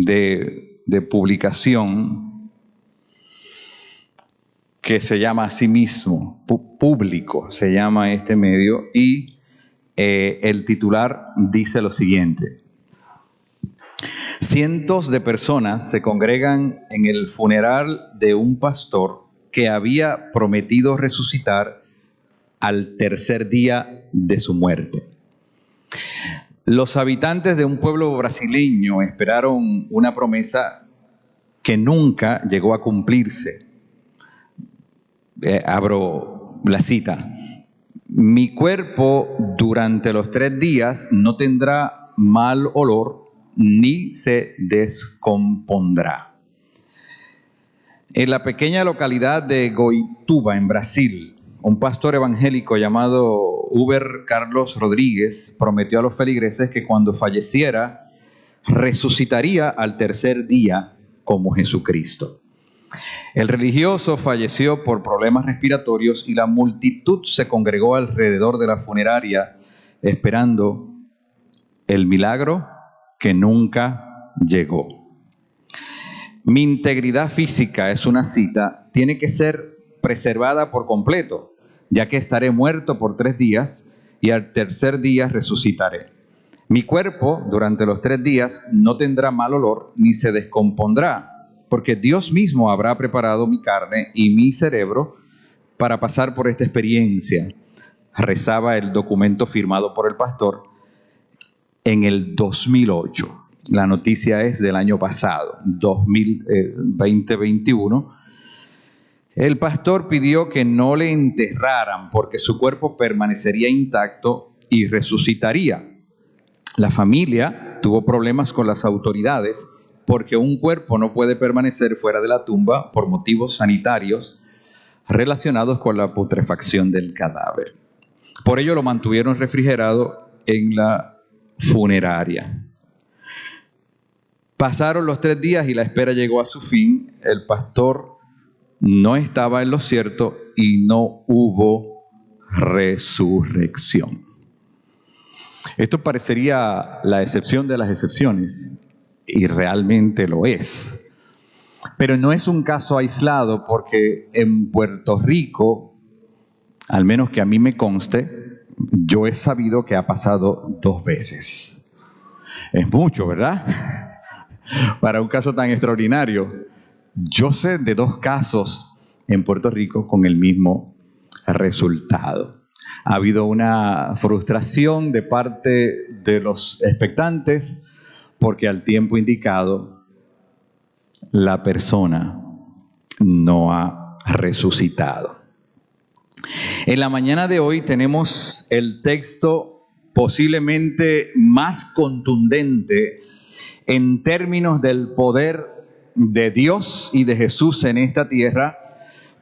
de publicación que se llama a sí mismo, Público se llama este medio, y el titular dice lo siguiente: cientos de personas se congregan en el funeral de un pastor que había prometido resucitar al tercer día de su muerte. Los habitantes de un pueblo brasileño esperaron una promesa que nunca llegó a cumplirse. Abro la cita. Mi cuerpo durante los 3 días no tendrá mal olor ni se descompondrá. En la pequeña localidad de Goituba, en Brasil, un pastor evangélico llamado Uber Carlos Rodríguez prometió a los feligreses que cuando falleciera resucitaría al tercer día como Jesucristo. El religioso falleció por problemas respiratorios y la multitud se congregó alrededor de la funeraria esperando el milagro que nunca llegó. Mi integridad física, es una cita, tiene que ser preservada por completo, ya que estaré muerto por 3 días y al tercer día resucitaré. Mi cuerpo durante los 3 días no tendrá mal olor ni se descompondrá, porque Dios mismo habrá preparado mi carne y mi cerebro para pasar por esta experiencia, rezaba el documento firmado por el pastor en el 2008. La noticia es del año pasado, 2021. El pastor pidió que no le enterraran porque su cuerpo permanecería intacto y resucitaría. La familia tuvo problemas con las autoridades porque un cuerpo no puede permanecer fuera de la tumba por motivos sanitarios relacionados con la putrefacción del cadáver. Por ello lo mantuvieron refrigerado en la funeraria. Pasaron los 3 días y la espera llegó a su fin. El pastor no estaba en lo cierto y no hubo resurrección. Esto parecería la excepción de las excepciones, y realmente lo es. Pero no es un caso aislado, porque en Puerto Rico, al menos que a mí me conste, yo he sabido que ha pasado 2 veces. Es mucho, ¿verdad? Para un caso tan extraordinario. Yo sé de 2 casos en Puerto Rico con el mismo resultado. Ha habido una frustración de parte de los expectantes porque al tiempo indicado la persona no ha resucitado. En la mañana de hoy tenemos el texto posiblemente más contundente en términos del poder de Dios y de Jesús en esta tierra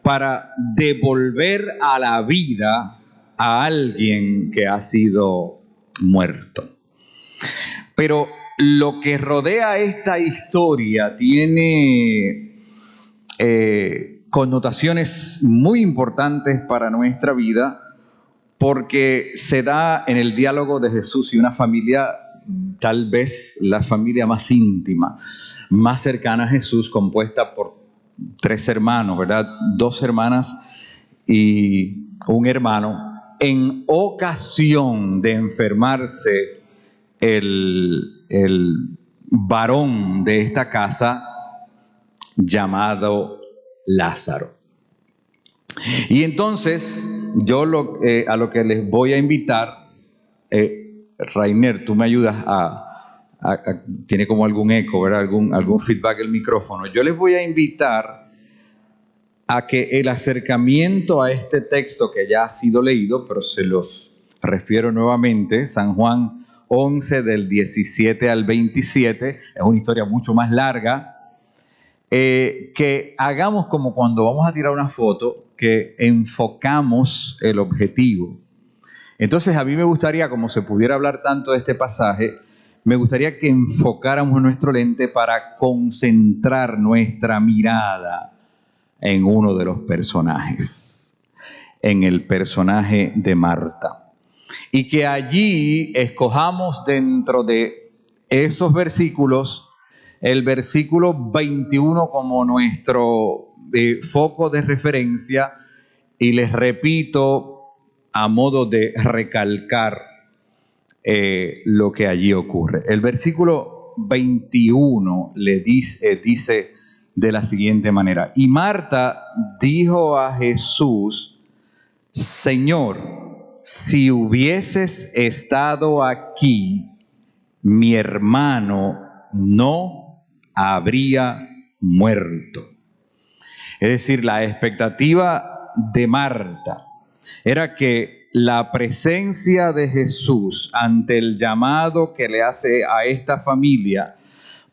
para devolver a la vida a alguien que ha sido muerto. Pero lo que rodea esta historia tiene connotaciones muy importantes para nuestra vida, porque se da en el diálogo de Jesús y una familia, tal vez la familia más íntima, más cercana a Jesús, compuesta por 3 hermanos, ¿verdad? 2 hermanas y un hermano. En ocasión de enfermarse el varón de esta casa llamado Lázaro. Y entonces yo a lo que les voy a invitar, Rainer, tú me ayudas tiene como algún eco, ¿verdad? Algún feedback el micrófono. Yo les voy a invitar a que el acercamiento a este texto que ya ha sido leído, pero se los refiero nuevamente, San Juan 11 del 17 al 27, es una historia mucho más larga, que hagamos como cuando vamos a tirar una foto, que enfocamos el objetivo. Entonces a mí me gustaría, como se pudiera hablar tanto de este pasaje, me gustaría que enfocáramos nuestro lente para concentrar nuestra mirada en uno de los personajes, en el personaje de Marta. Y que allí escojamos dentro de esos versículos el versículo 21 como nuestro foco de referencia y les repito a modo de recalcar lo que allí ocurre. El versículo 21 dice de la siguiente manera: y Marta dijo a Jesús: Señor, si hubieses estado aquí, mi hermano no habría muerto. Es decir, la expectativa de Marta era que la presencia de Jesús ante el llamado que le hace a esta familia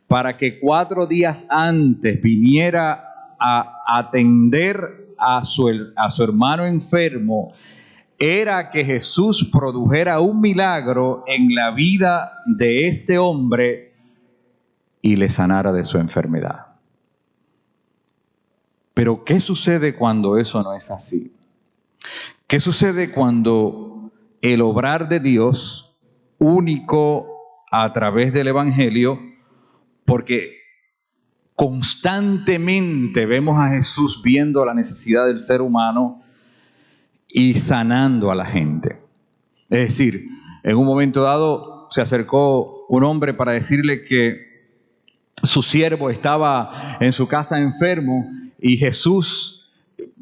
para que 4 días antes viniera a atender a su hermano enfermo, era que Jesús produjera un milagro en la vida de este hombre y le sanara de su enfermedad. Pero ¿qué sucede cuando eso no es así? ¿Qué sucede cuando el obrar de Dios, único a través del Evangelio, porque constantemente vemos a Jesús viendo la necesidad del ser humano y sanando a la gente? Es decir, en un momento dado se acercó un hombre para decirle que su siervo estaba en su casa enfermo y Jesús,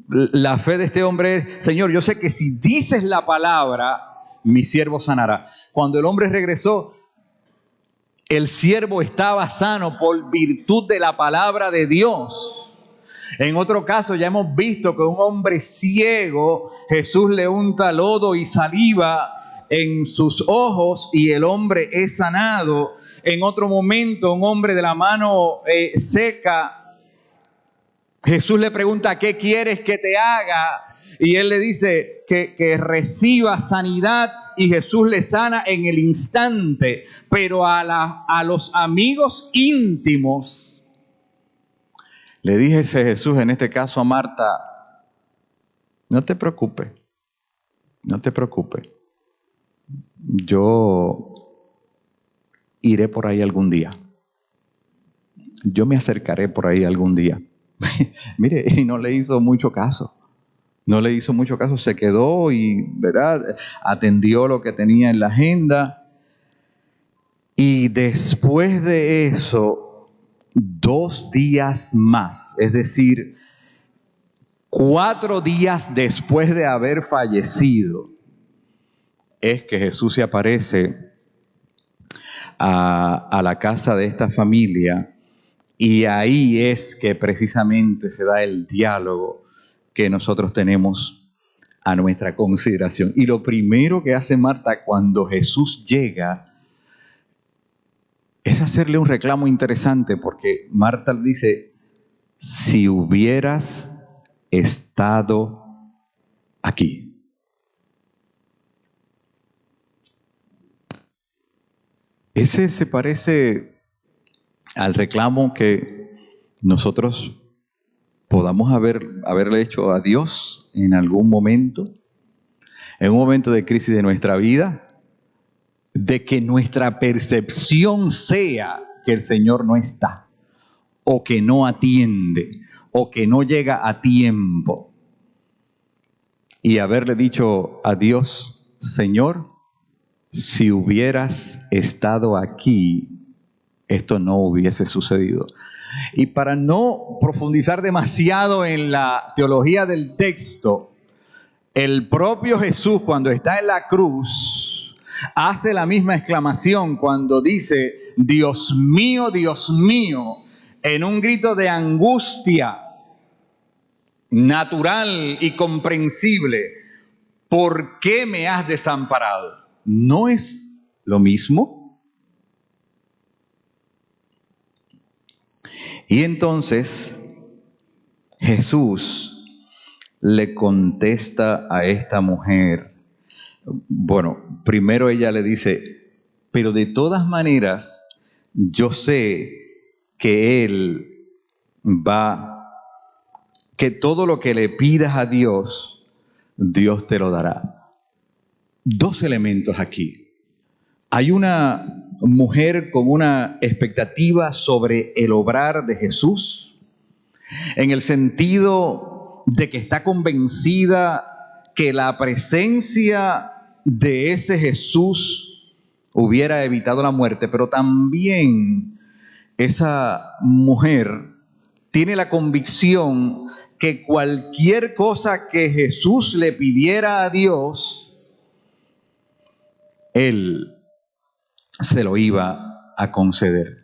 la fe de este hombre es: Señor, yo sé que si dices la palabra, mi siervo sanará. Cuando el hombre regresó, el siervo estaba sano por virtud de la palabra de Dios. En otro caso ya hemos visto que un hombre ciego, Jesús le unta lodo y saliva en sus ojos y el hombre es sanado. En otro momento, un hombre de la mano seca, Jesús le pregunta: ¿qué quieres que te haga? Y él le dice que reciba sanidad y Jesús le sana en el instante. Pero a los amigos íntimos le dice Jesús, en este caso a Marta: no te preocupes, no te preocupes. Yo iré por ahí algún día. Yo me acercaré por ahí algún día. Mire, y no le hizo mucho caso. No le hizo mucho caso, se quedó y, ¿verdad?, atendió lo que tenía en la agenda. Y después de eso, 2 días más, es decir, 4 días después de haber fallecido, es que Jesús se aparece a la casa de esta familia, y ahí es que precisamente se da el diálogo que nosotros tenemos a nuestra consideración. Y lo primero que hace Marta cuando Jesús llega es hacerle un reclamo interesante, porque Marta le dice: si hubieras estado aquí. Ese se parece al reclamo que nosotros podamos haberle hecho a Dios en algún momento, en un momento de crisis de nuestra vida, de que nuestra percepción sea que el Señor no está, o que no atiende, o que no llega a tiempo. Y haberle dicho a Dios: Señor, si hubieras estado aquí, esto no hubiese sucedido. Y para no profundizar demasiado en la teología del texto, el propio Jesús, cuando está en la cruz, hace la misma exclamación cuando dice: Dios mío, en un grito de angustia natural y comprensible: ¿por qué me has desamparado? ¿No es lo mismo? Y entonces Jesús le contesta a esta mujer. Bueno, primero ella le dice: pero de todas maneras, yo sé que Él que todo lo que le pidas a Dios, Dios te lo dará. 2 elementos aquí. Hay una mujer con una expectativa sobre el obrar de Jesús, en el sentido de que está convencida que la presencia de ese Jesús hubiera evitado la muerte, pero también esa mujer tiene la convicción que cualquier cosa que Jesús le pidiera a Dios, Él se lo iba a conceder.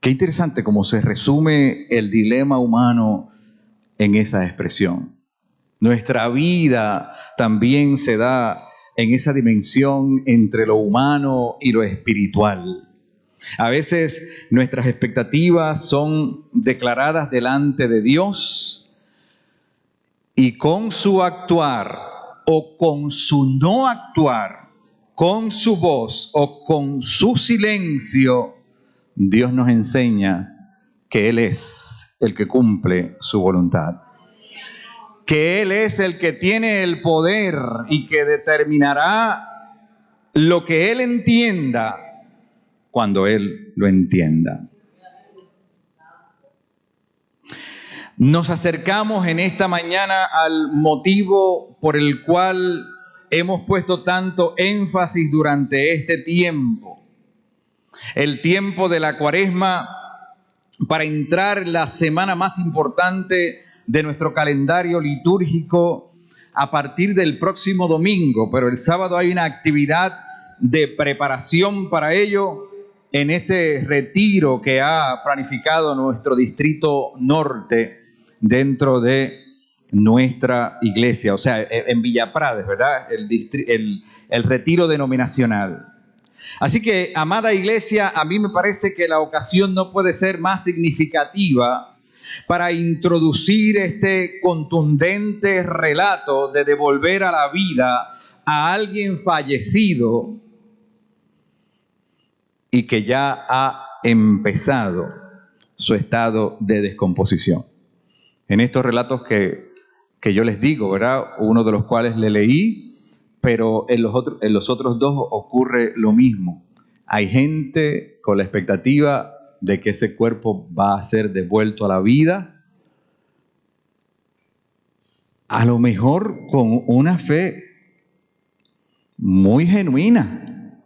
Qué interesante cómo se resume el dilema humano en esa expresión. Nuestra vida también se da en esa dimensión entre lo humano y lo espiritual. A veces nuestras expectativas son declaradas delante de Dios y con su actuar o con su no actuar, con su voz o con su silencio, Dios nos enseña que Él es el que cumple su voluntad. Que Él es el que tiene el poder y que determinará lo que Él entienda cuando Él lo entienda. Nos acercamos en esta mañana al motivo por el cual hemos puesto tanto énfasis durante este tiempo. El tiempo de la Cuaresma para entrar en la semana más importante de nuestro calendario litúrgico a partir del próximo domingo, pero el sábado hay una actividad de preparación para ello en ese retiro que ha planificado nuestro distrito norte dentro de nuestra iglesia, o sea, en Villa Prades, ¿verdad? El retiro denominacional. Así que, amada iglesia, a mí me parece que la ocasión no puede ser más significativa para introducir este contundente relato de devolver a la vida a alguien fallecido y que ya ha empezado su estado de descomposición. En estos relatos que yo les digo, ¿verdad? Uno de los cuales le leí, pero en los otros dos ocurre lo mismo. Hay gente con la expectativa de que ese cuerpo va a ser devuelto a la vida, a lo mejor con una fe muy genuina,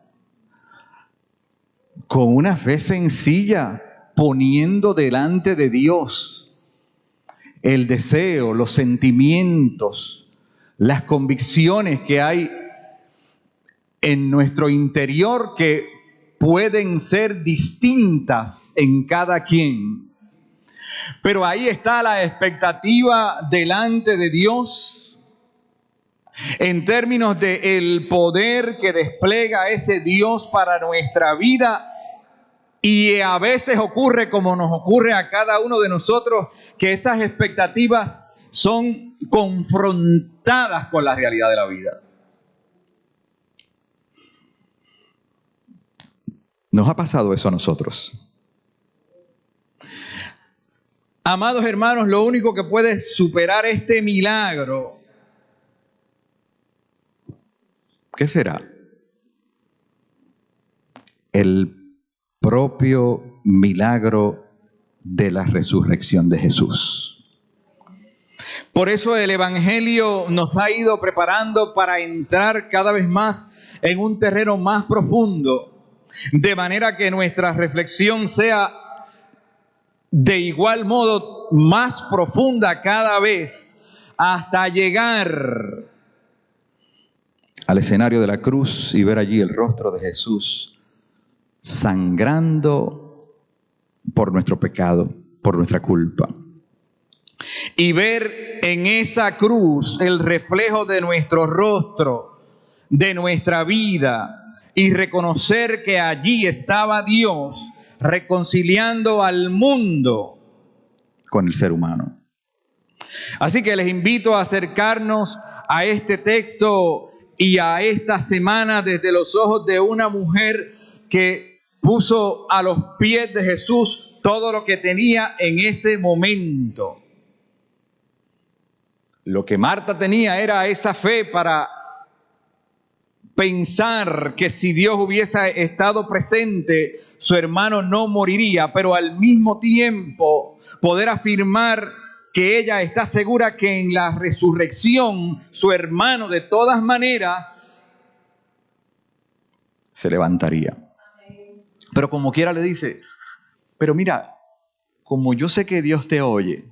con una fe sencilla, poniendo delante de Dios el deseo, los sentimientos, las convicciones que hay en nuestro interior que pueden ser distintas en cada quien. Pero ahí está la expectativa delante de Dios en términos del poder que despliega ese Dios para nuestra vida. Y a veces ocurre como nos ocurre a cada uno de nosotros, que esas expectativas son confrontadas con la realidad de la vida. Nos ha pasado eso a nosotros. Amados hermanos, lo único que puede superar este milagro, ¿qué será? El propio milagro de la resurrección de Jesús. Por eso el Evangelio nos ha ido preparando para entrar cada vez más en un terreno más profundo, de manera que nuestra reflexión sea de igual modo más profunda cada vez, hasta llegar al escenario de la cruz y ver allí el rostro de Jesús sangrando por nuestro pecado, por nuestra culpa. Y ver en esa cruz el reflejo de nuestro rostro, de nuestra vida, y reconocer que allí estaba Dios reconciliando al mundo con el ser humano. Así que les invito a acercarnos a este texto y a esta semana desde los ojos de una mujer que puso a los pies de Jesús todo lo que tenía en ese momento. Lo que Marta tenía era esa fe para pensar que si Dios hubiese estado presente, su hermano no moriría, pero al mismo tiempo poder afirmar que ella está segura que en la resurrección su hermano de todas maneras se levantaría. Pero como quiera le dice, pero mira, como yo sé que Dios te oye,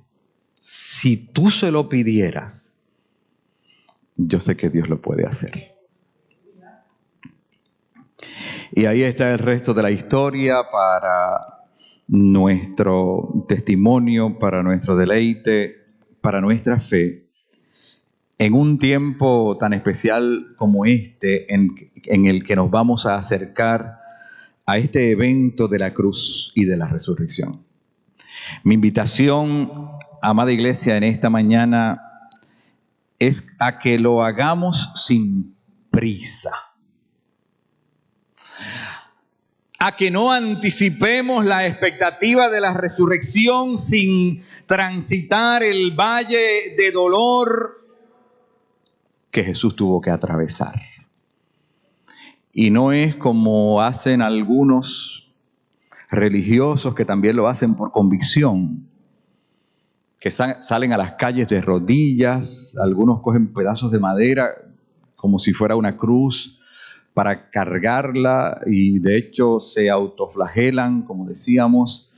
si tú se lo pidieras, yo sé que Dios lo puede hacer. Y ahí está el resto de la historia para nuestro testimonio, para nuestro deleite, para nuestra fe. En un tiempo tan especial como este, en el que nos vamos a acercar a este evento de la cruz y de la resurrección. Mi invitación, amada iglesia, en esta mañana es a que lo hagamos sin prisa. A que no anticipemos la expectativa de la resurrección sin transitar el valle de dolor que Jesús tuvo que atravesar. Y no es como hacen algunos religiosos que también lo hacen por convicción, que salen a las calles de rodillas, algunos cogen pedazos de madera como si fuera una cruz para cargarla y de hecho se autoflagelan, como decíamos,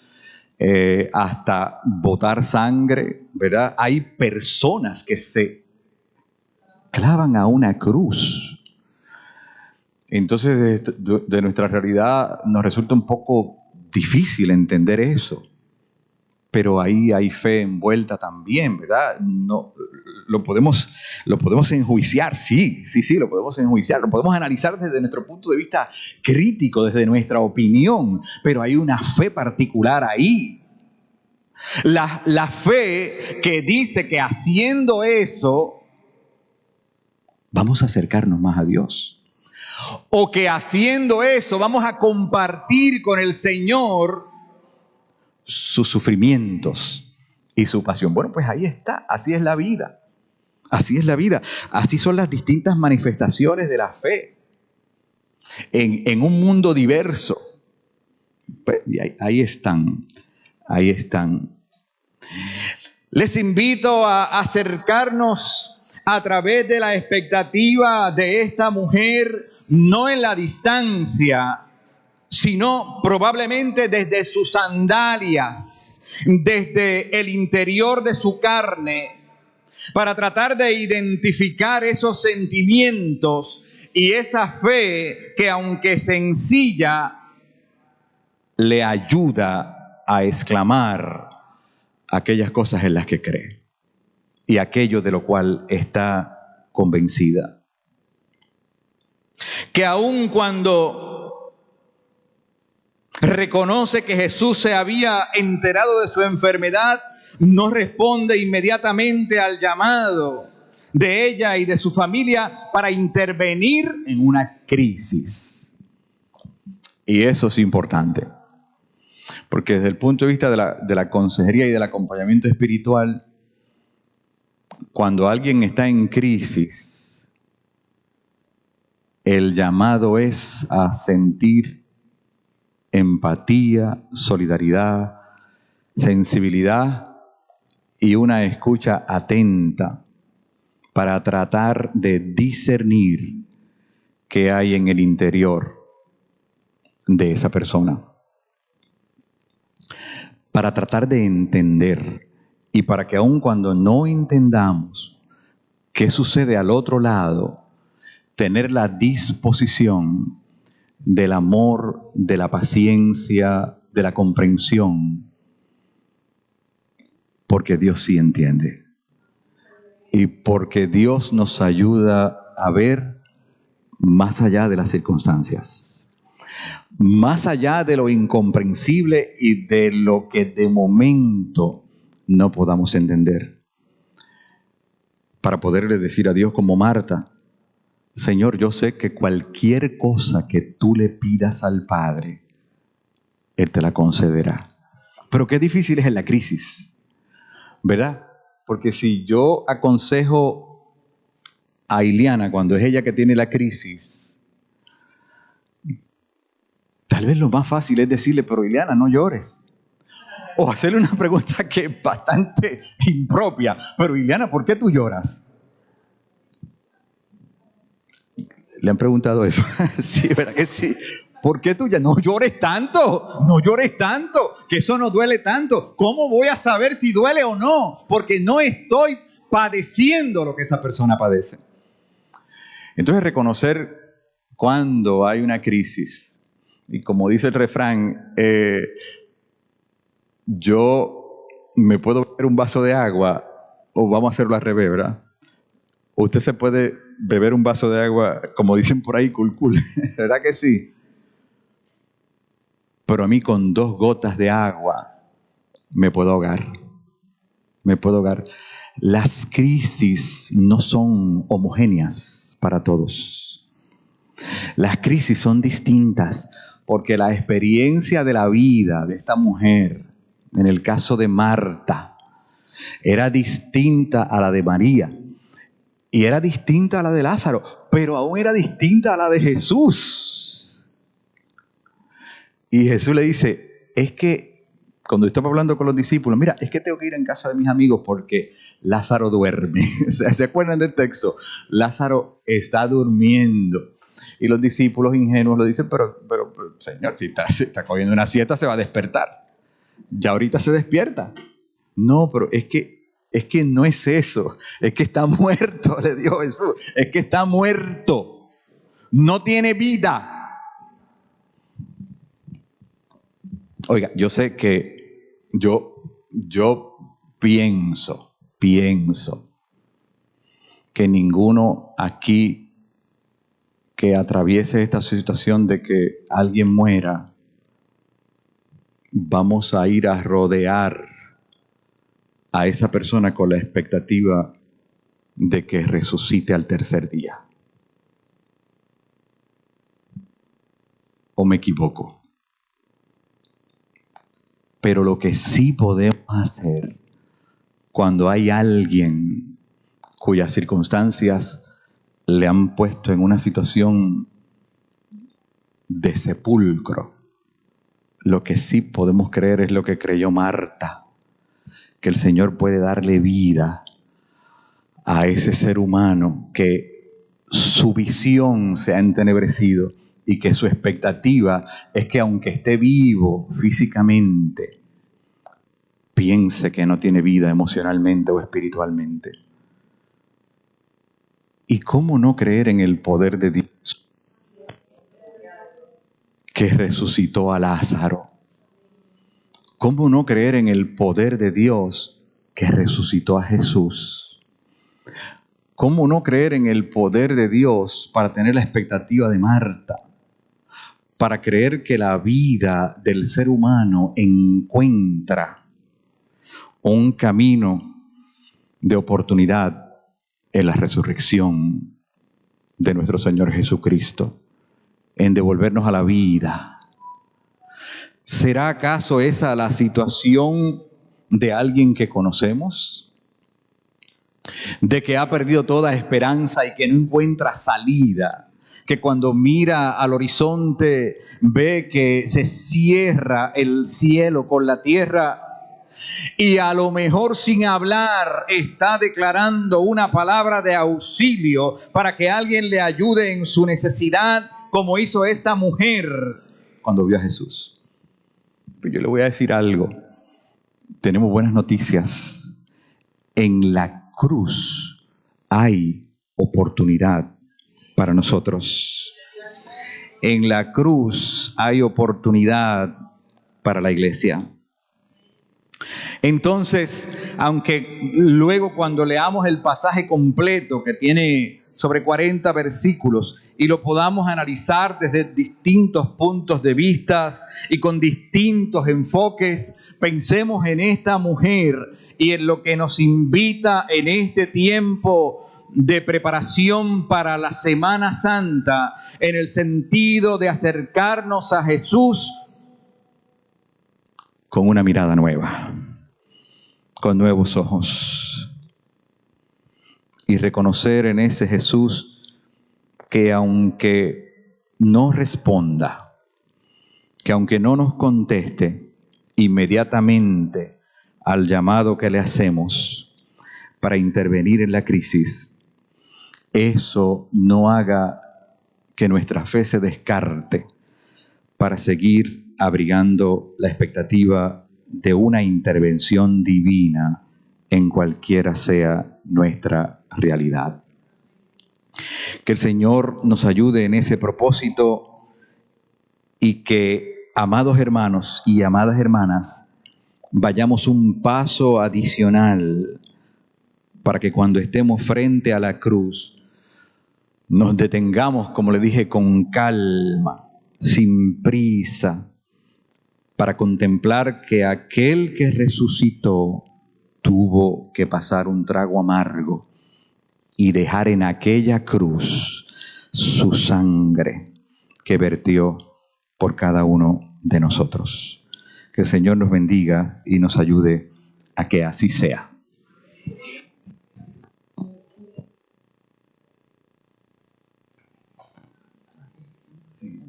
hasta botar sangre, ¿verdad? Hay personas que se clavan a una cruz. Entonces, de nuestra realidad nos resulta un poco difícil entender eso. Pero ahí hay fe envuelta también, ¿verdad? No, lo podemos enjuiciar, sí, lo podemos enjuiciar, lo podemos analizar desde nuestro punto de vista crítico, desde nuestra opinión, pero hay una fe particular ahí. La fe que dice que haciendo eso, vamos a acercarnos más a Dios. O que haciendo eso, vamos a compartir con el Señor sus sufrimientos y su pasión. Bueno, pues ahí está, así es la vida. Así es la vida. Así son las distintas manifestaciones de la fe. En un mundo diverso. Pues, ahí están. Ahí están. Les invito a acercarnos a través de la expectativa de esta mujer, no en la distancia, sino probablemente desde sus sandalias, desde el interior de su carne, para tratar de identificar esos sentimientos y esa fe que, aunque sencilla, le ayuda a exclamar aquellas cosas en las que cree y aquello de lo cual está convencida. Que aun cuando reconoce que Jesús se había enterado de su enfermedad, no responde inmediatamente al llamado de ella y de su familia para intervenir en una crisis. Y eso es importante, porque desde el punto de vista de la consejería y del acompañamiento espiritual, cuando alguien está en crisis, el llamado es a sentir empatía, solidaridad, sensibilidad y una escucha atenta para tratar de discernir qué hay en el interior de esa persona. Para tratar de entender y para que aun cuando no entendamos qué sucede al otro lado, tener la disposición del amor, de la paciencia, de la comprensión, porque Dios sí entiende. Y porque Dios nos ayuda a ver más allá de las circunstancias, más allá de lo incomprensible y de lo que de momento no podamos entender, para poderle decir a Dios como Marta: Señor, yo sé que cualquier cosa que tú le pidas al Padre, Él te la concederá. Pero qué difícil es en la crisis, ¿verdad? Porque si yo aconsejo a Iliana cuando es ella que tiene la crisis, Tal vez lo más fácil es decirle, pero Ileana, no llores. O hacerle una pregunta que es bastante impropia. Pero Ileana, ¿por qué tú lloras? ¿Le han preguntado eso? Sí, ¿verdad que sí? ¿Por qué tú ya no llores tanto? No llores tanto, que eso no duele tanto. ¿Cómo voy a saber si duele o no? Porque no estoy padeciendo lo que esa persona padece. Entonces, reconocer cuando hay una crisis. Y como dice el refrán, yo me puedo beber un vaso de agua, o vamos a hacerlo al revés, ¿verdad? Usted se puede beber un vaso de agua, como dicen por ahí, cool, ¿verdad que sí? Pero a mí con 2 gotas de agua me puedo ahogar. Me puedo ahogar. Las crisis no son homogéneas para todos. Las crisis son distintas porque la experiencia de la vida de esta mujer, en el caso de Marta, era distinta a la de María. Y era distinta a la de Lázaro, pero aún era distinta a la de Jesús. Y Jesús le dice, es que cuando estaba hablando con los discípulos, mira, es que tengo que ir en casa de mis amigos porque Lázaro duerme. ¿Se acuerdan del texto? Lázaro está durmiendo. Y los discípulos ingenuos lo dicen, pero Señor, si está cogiendo una siesta se va a despertar. Ya ahorita se despierta. No, pero es que no es eso. Es que está muerto, le dijo Jesús. Es que está muerto. No tiene vida. Oiga, yo sé que yo pienso que ninguno aquí que atraviese esta situación de que alguien muera, vamos a ir a rodear a esa persona con la expectativa de que resucite al tercer día. ¿O me equivoco? Pero lo que sí podemos hacer cuando hay alguien cuyas circunstancias le han puesto en una situación de sepulcro, lo que sí podemos creer es lo que creyó Marta, que el Señor puede darle vida a ese ser humano que su visión se ha entenebrecido y que su expectativa es que aunque esté vivo físicamente, piense que no tiene vida emocionalmente o espiritualmente. ¿Y cómo no creer en el poder de Dios que resucitó a Lázaro? ¿Cómo no creer en el poder de Dios que resucitó a Jesús? ¿Cómo no creer en el poder de Dios para tener la expectativa de Marta? Para creer que la vida del ser humano encuentra un camino de oportunidad en la resurrección de nuestro Señor Jesucristo, en devolvernos a la vida. ¿Será acaso esa la situación de alguien que conocemos? De que ha perdido toda esperanza y que no encuentra salida, que cuando mira al horizonte ve que se cierra el cielo con la tierra y a lo mejor sin hablar está declarando una palabra de auxilio para que alguien le ayude en su necesidad, como hizo esta mujer cuando vio a Jesús? Pero yo le voy a decir algo. Tenemos buenas noticias. En la cruz hay oportunidad para nosotros. En la cruz hay oportunidad para la iglesia. Entonces, aunque luego cuando leamos el pasaje completo, que tiene sobre 40 versículos, y lo podamos analizar desde distintos puntos de vista y con distintos enfoques, pensemos en esta mujer y en lo que nos invita en este tiempo de preparación para la Semana Santa, en el sentido de acercarnos a Jesús con una mirada nueva, con nuevos ojos, y reconocer en ese Jesús que aunque no responda, que aunque no nos conteste inmediatamente al llamado que le hacemos para intervenir en la crisis, eso no haga que nuestra fe se descarte para seguir abrigando la expectativa de una intervención divina en cualquiera sea nuestra realidad. Que el Señor nos ayude en ese propósito y que, amados hermanos y amadas hermanas, vayamos un paso adicional para que cuando estemos frente a la cruz nos detengamos, como le dije, con calma, sin prisa, para contemplar que aquel que resucitó tuvo que pasar un trago amargo y dejar en aquella cruz su sangre que vertió por cada uno de nosotros. Que el Señor nos bendiga y nos ayude a que así sea. Sí.